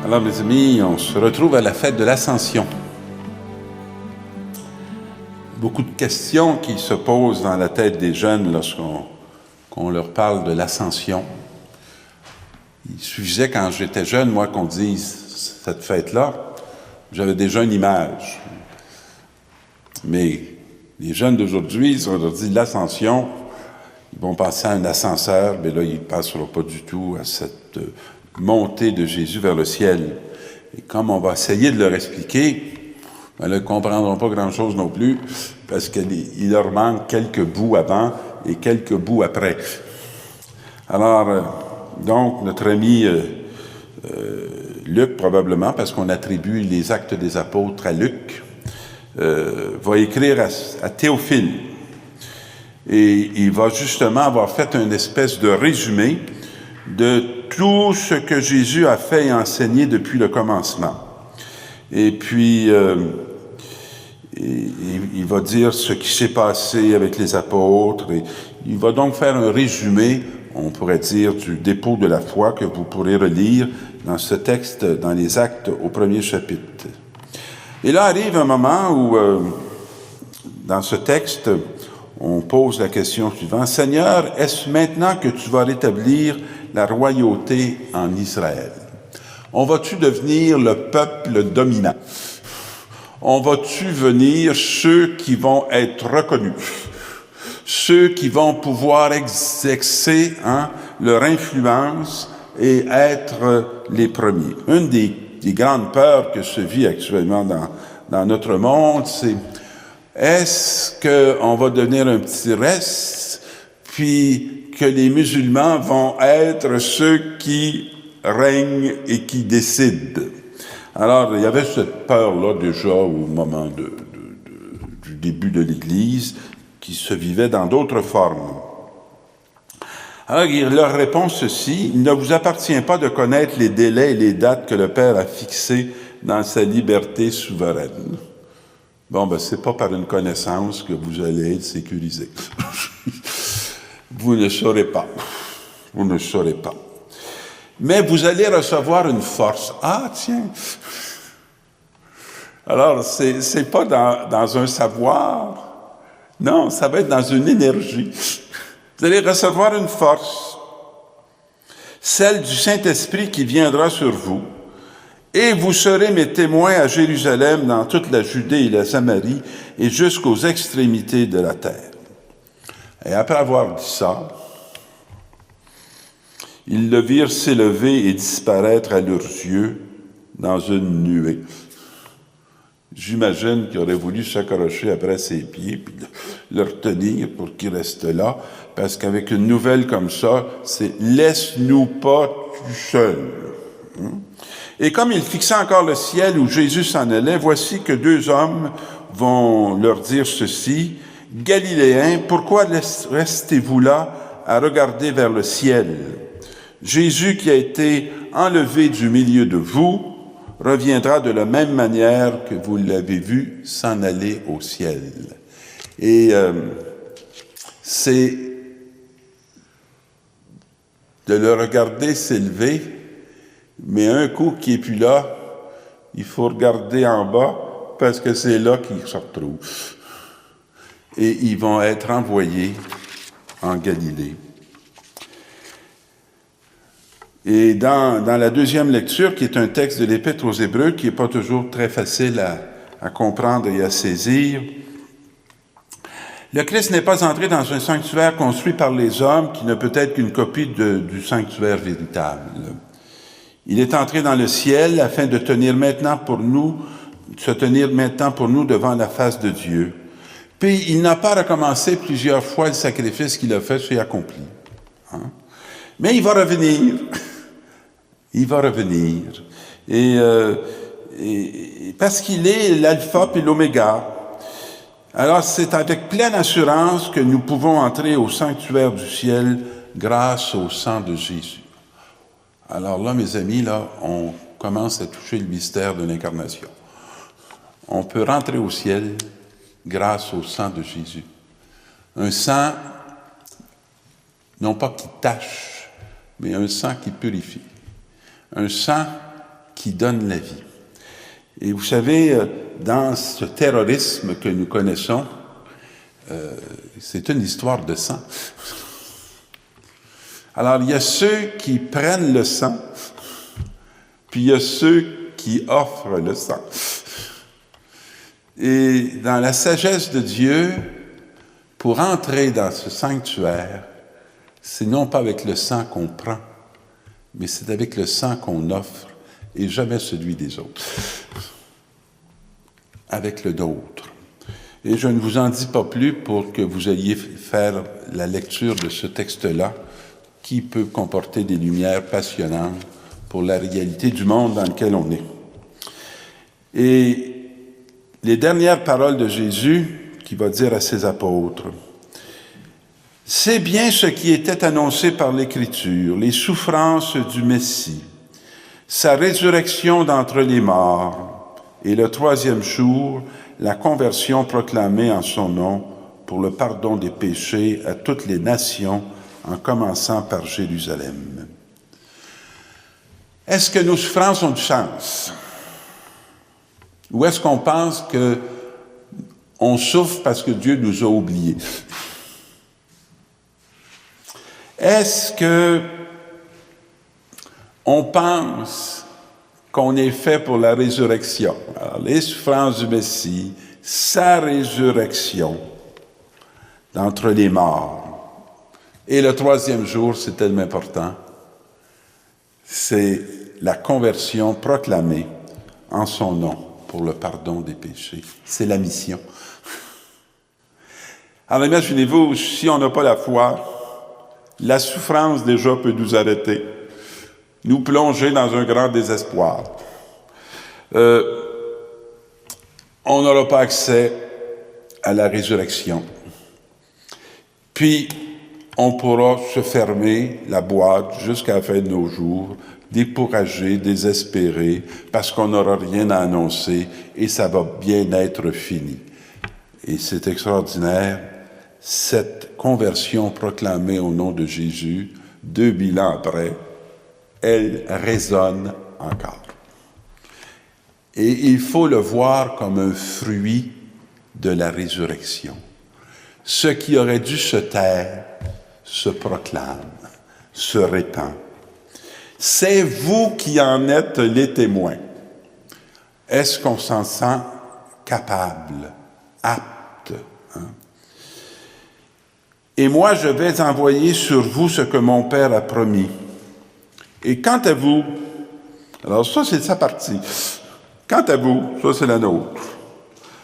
Alors, mes amis, on se retrouve à la fête de l'Ascension. Beaucoup de questions qui se posent dans la tête des jeunes lorsqu'on leur parle de l'Ascension. Il suffisait, quand j'étais jeune, moi, qu'on dise cette fête-là, j'avais déjà une image. Mais les jeunes d'aujourd'hui, si on leur dit l'Ascension, ils vont penser à un ascenseur, mais là, ils ne passeront pas du tout à cette montée de Jésus vers le ciel. Et comme on va essayer de leur expliquer, ben là, ils ne comprendront pas grand-chose non plus, parce qu'il leur manque quelques bouts avant et quelques bouts après. Alors, donc, notre ami Luc, probablement, parce qu'on attribue les Actes des Apôtres à Luc, va écrire à Théophile. Et il va justement avoir fait une espèce de résumé de tout ce que Jésus a fait et enseigné depuis le commencement. Et puis, il va dire ce qui s'est passé avec les apôtres. Et il va donc faire un résumé, on pourrait dire, du dépôt de la foi que vous pourrez relire dans ce texte, dans les Actes au premier chapitre. Et là arrive un moment où, dans ce texte, on pose la question suivante. « Seigneur, est-ce maintenant que tu vas rétablir la royauté en Israël? On va-tu devenir le peuple dominant? On va-tu venir ceux qui vont être reconnus? Ceux qui vont pouvoir exercer leur influence et être les premiers? » Une des grandes peurs que se vit actuellement dans notre monde, c'est: est-ce qu'on va devenir un petit reste, puis que les musulmans vont être ceux qui règnent et qui décident? Alors, il y avait cette peur-là déjà au moment du début de l'Église, qui se vivait dans d'autres formes. Alors, il leur répond ceci: « Il ne vous appartient pas de connaître les délais et les dates que le Père a fixés dans sa liberté souveraine. » Bon, ben, c'est pas par une connaissance que vous allez être sécurisé. Vous ne saurez pas. Vous ne saurez pas. Mais vous allez recevoir une force. Ah, tiens! Alors, c'est pas dans un savoir. Non, ça va être dans une énergie. Vous allez recevoir une force. Celle du Saint-Esprit qui viendra sur vous. Et vous serez mes témoins à Jérusalem, dans toute la Judée et la Samarie, et jusqu'aux extrémités de la terre. Et après avoir dit ça, ils le virent s'élever et disparaître à leurs yeux dans une nuée. J'imagine qu'il aurait voulu s'accrocher après ses pieds, puis le retenir pour qu'il reste là, parce qu'avec une nouvelle comme ça, c'est « laisse-nous pas tout seuls ». Et comme il fixait encore le ciel où Jésus s'en allait, voici que deux hommes vont leur dire ceci: « Galiléens, pourquoi restez-vous là à regarder vers le ciel? Jésus qui a été enlevé du milieu de vous reviendra de la même manière que vous l'avez vu s'en aller au ciel. » Et c'est de le regarder s'élever. Mais un coup qui est plus là, il faut regarder en bas parce que c'est là qu'ils se retrouvent. Et ils vont être envoyés en Galilée. Et dans la deuxième lecture, qui est un texte de l'Épître aux Hébreux, qui n'est pas toujours très facile à comprendre et à saisir, le Christ n'est pas entré dans un sanctuaire construit par les hommes qui ne peut être qu'une copie du sanctuaire véritable. Il est entré dans le ciel afin de se tenir maintenant pour nous devant la face de Dieu. Puis il n'a pas recommencé plusieurs fois le sacrifice qu'il a fait, c'est accompli. Mais il va revenir. Il va revenir. Et parce qu'il est l'alpha puis l'oméga. Alors c'est avec pleine assurance que nous pouvons entrer au sanctuaire du ciel grâce au sang de Jésus. Alors là, mes amis, là, on commence à toucher le mystère de l'incarnation. On peut rentrer au ciel grâce au sang de Jésus. Un sang, non pas qui tâche, mais un sang qui purifie. Un sang qui qui donne la vie. Et vous savez, dans ce terrorisme que nous connaissons, c'est une histoire de sang. Alors, il y a ceux qui prennent le sang, puis il y a ceux qui offrent le sang. Et dans la sagesse de Dieu, pour entrer dans ce sanctuaire, c'est non pas avec le sang qu'on prend, mais c'est avec le sang qu'on offre, et jamais celui des autres. Avec le nôtre. Et je ne vous en dis pas plus pour que vous ayez faire la lecture de ce texte-là, qui peut comporter des lumières passionnantes pour la réalité du monde dans lequel on est. Et les dernières paroles de Jésus, qui va dire à ses apôtres, « C'est bien ce qui était annoncé par l'Écriture, les souffrances du Messie, sa résurrection d'entre les morts, et le troisième jour, la conversion proclamée en son nom pour le pardon des péchés à toutes les nations, en commençant par Jérusalem. » Est-ce que nos souffrances ont du sens? Ou est-ce qu'on pense qu'on souffre parce que Dieu nous a oubliés? Est-ce que on pense qu'on est fait pour la résurrection? Alors, les souffrances du Messie, sa résurrection d'entre les morts. Et le troisième jour, c'est tellement important, c'est la conversion proclamée en son nom pour le pardon des péchés. C'est la mission. Alors imaginez-vous, si on n'a pas la foi, la souffrance déjà peut nous arrêter, nous plonger dans un grand désespoir. On n'aura pas accès à la résurrection. Puis, on pourra se fermer la boîte jusqu'à la fin de nos jours, découragé, désespéré, parce qu'on n'aura rien à annoncer et ça va bien être fini. Et c'est extraordinaire, cette conversion proclamée au nom de Jésus, 2000 ans après, elle résonne encore. Et il faut le voir comme un fruit de la résurrection. Ce qui aurait dû se taire se proclame, se répand. C'est vous qui en êtes les témoins. Est-ce qu'on s'en sent capable, apte? Et moi, je vais envoyer sur vous ce que mon Père a promis. Et quant à vous, alors ça, c'est sa partie. Quant à vous, ça, c'est la nôtre.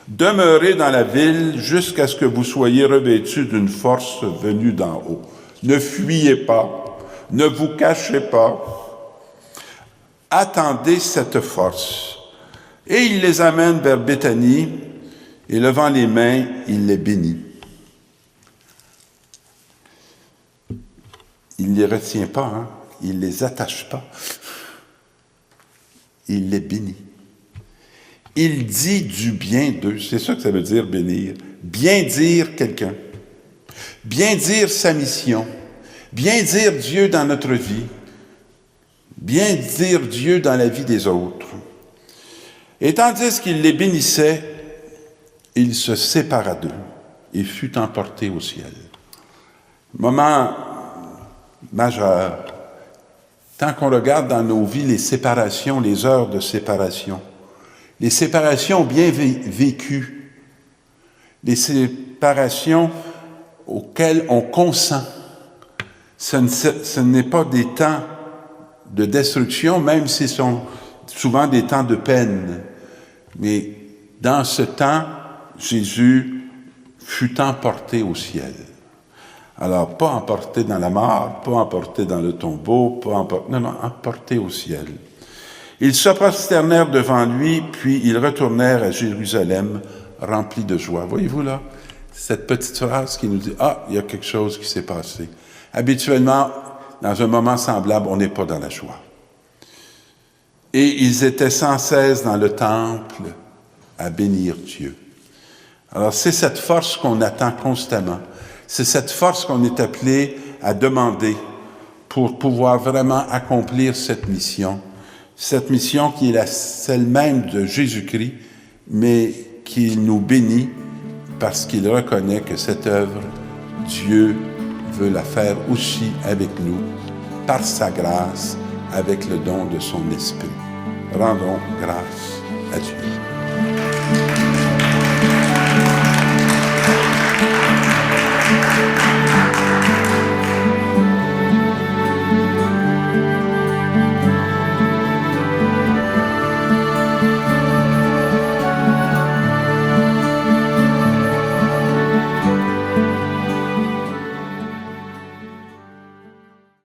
Demeurez dans la ville jusqu'à ce que vous soyez revêtus d'une force venue d'en haut. Ne fuyez pas, ne vous cachez pas. Attendez cette force. Et il les amène vers Béthanie, et levant les mains, il les bénit. Il ne les retient pas, il ne les attache pas. Il les bénit. Il dit du bien d'eux. C'est ça que ça veut dire, bénir. Bien dire quelqu'un. Bien dire sa mission. Bien dire Dieu dans notre vie. Bien dire Dieu dans la vie des autres. Et tandis qu'il les bénissait, il se sépara d'eux et fut emporté au ciel. Moment majeur. Tant qu'on regarde dans nos vies les séparations, les heures de séparation, les séparations bien vécues, les séparations auxquelles on consent, ce n'est pas des temps de destruction, même si ce sont souvent des temps de peine. Mais dans ce temps, Jésus fut emporté au ciel. Alors, pas emporté dans la mort, pas emporté dans le tombeau, emporté au ciel. Ils se prosternèrent devant lui, puis ils retournèrent à Jérusalem, remplis de joie. Voyez-vous là, cette petite phrase qui nous dit « Ah, il y a quelque chose qui s'est passé ». Habituellement, dans un moment semblable, on n'est pas dans la joie. Et ils étaient sans cesse dans le temple à bénir Dieu. Alors, c'est cette force qu'on attend constamment. C'est cette force qu'on est appelé à demander pour pouvoir vraiment accomplir cette mission Cette mission qui est celle même de Jésus-Christ, mais qu'il nous bénit parce qu'il reconnaît que cette œuvre, Dieu veut la faire aussi avec nous, par sa grâce, avec le don de son Esprit. Rendons grâce à Dieu.